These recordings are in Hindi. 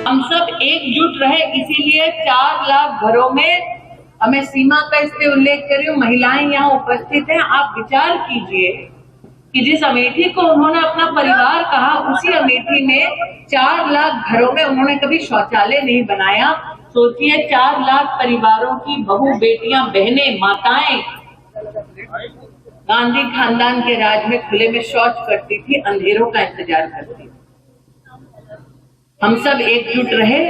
हम सब एकजुट रहे, इसीलिए 4 लाख घरों में, मैं सीमा का इसलिए उल्लेख कर रही हूँ, महिलाएं यहाँ उपस्थित हैं। आप विचार कीजिए कि जिस अमेठी को उन्होंने अपना परिवार कहा, उसी अमेठी में 4 लाख घरों में उन्होंने कभी शौचालय नहीं बनाया। सोचिए 4 लाख परिवारों की बहू, बेटियां, बहनें, माताएं गांधी खानदान के राज में खुले में शौच करती थी, अंधेरों का इंतजार करती थी। हम सब एकजुट रहे,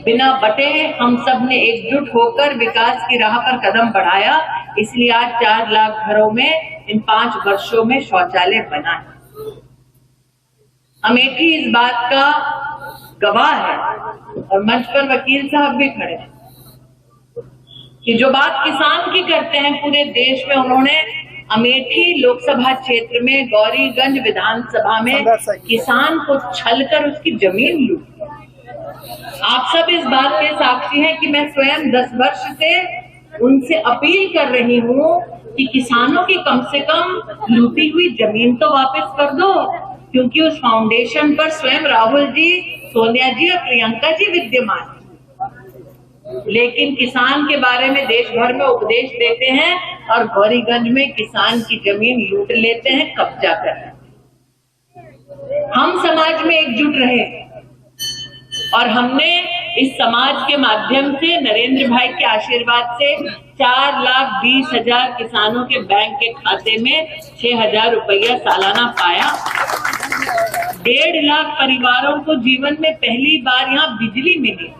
बिना बटे हम सब ने एकजुट होकर विकास की राह पर कदम बढ़ाया। इसलिए आज 4 लाख घरों में इन 5 वर्षों में शौचालय बना है। अमेठी इस बात का गवाह है, और मंच पर वकील साहब भी खड़े हैं, कि जो बात किसान की करते हैं पूरे देश में, उन्होंने अमेठी लोकसभा क्षेत्र में गौरीगंज विधानसभा में किसान को छलकर उसकी जमीन लूटी। आप सब इस बात के साक्षी हैं कि मैं स्वयं 10 वर्ष से उनसे अपील कर रही हूँ कि किसानों की कम से कम लूटी हुई जमीन तो वापस कर दो, क्योंकि उस फाउंडेशन पर स्वयं राहुल जी, सोनिया जी और प्रियंका जी विद्यमान हैं। लेकिन किसान के बारे में देश भर में उपदेश देते हैं और गौरीगंज में किसान की जमीन लूट लेते हैं, कब्जा कर रहे हैं। हम समाज में एकजुट रहे और हमने इस समाज के माध्यम से, नरेंद्र भाई के आशीर्वाद से 4,20,000 किसानों के बैंक के खाते में 6,000 रुपया सालाना पाया। 1.5 लाख परिवारों को जीवन में पहली बार यहाँ बिजली मिली।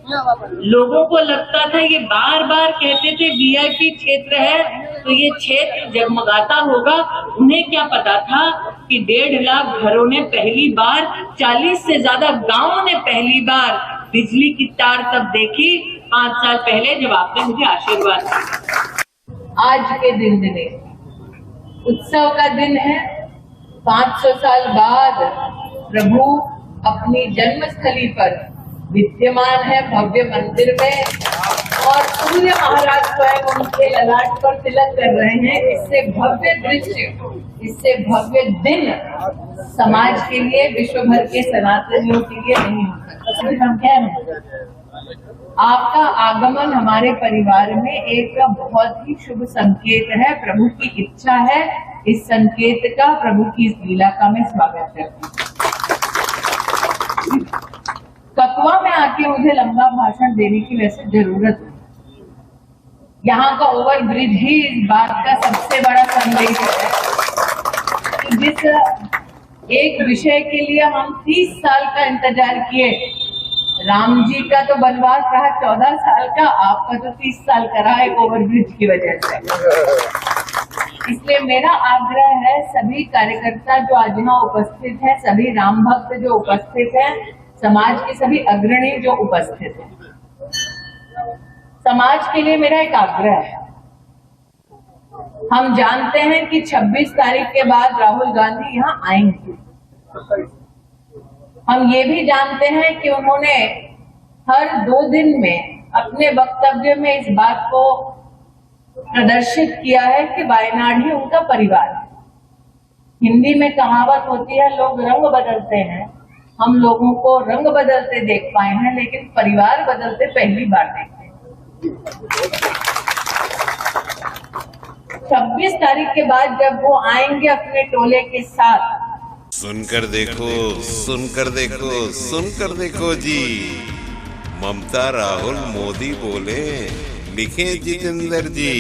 लोगों को लगता था, ये बार बार कहते थे वीआईपी क्षेत्र है तो ये क्षेत्र जगमगाता होगा, उन्हें क्या पता था कि 1.5 लाख घरों ने पहली बार, 40 से ज्यादा गांवों ने पहली बार बिजली की तार तब देखी 5 साल पहले, जब आपने मुझे आशीर्वाद दिया। आज के दिन उत्सव का दिन है। 500 साल बाद प्रभु अपनी जन्मस्थली पर विद्यमान है, भव्य मंदिर में, और सूर्य महाराज स्वयं उनके ललाट पर तिलक कर रहे हैं। इससे भव्य दृश्य, इससे भव्य दिन समाज के लिए, विश्व भर के सनातनियों के लिए नहीं हो सकता। हम कह रहे हैं, आपका आगमन हमारे परिवार में एक बहुत ही शुभ संकेत है, प्रभु की इच्छा है। इस संकेत का, प्रभु की इस लीला का मैं स्वागत करती हूँ। कथुआ में आके मुझे लंबा भाषण देने की वैसे जरूरत है। यहाँ का ओवरब्रिज ही इस बात का सबसे बड़ा संदेश है कि जिस एक विषय के लिए हम 30 साल का इंतजार किए, राम जी का तो वनवास रहा 14 साल का, आपका तो 30 साल का रहा एक ओवरब्रिज की वजह से। इसलिए मेरा आग्रह है, सभी कार्यकर्ता जो आज यहाँ उपस्थित हैं, सभी राम भक्त जो उपस्थित हैं, समाज के सभी अग्रणी जो उपस्थित हैं, समाज के लिए मेरा एक आग्रह है। हम जानते हैं कि 26 तारीख के बाद राहुल गांधी यहाँ आएंगे। हम ये भी जानते हैं कि उन्होंने हर 2 दिन में अपने वक्तव्य में इस बात को प्रदर्शित किया है कि वायनाड ही उनका परिवार है। हिंदी में कहावत होती है, लोग रंग बदलते हैं। हम लोगों को रंग बदलते देख पाए हैं, लेकिन परिवार बदलते पहली बार देखे। 26 तारीख के बाद जब वो आएंगे अपने टोले के साथ, सुनकर देखो, सुनकर देखो, सुनकर देखो जी, ममता राहुल मोदी बोले, लिखे जितेंद्र जी।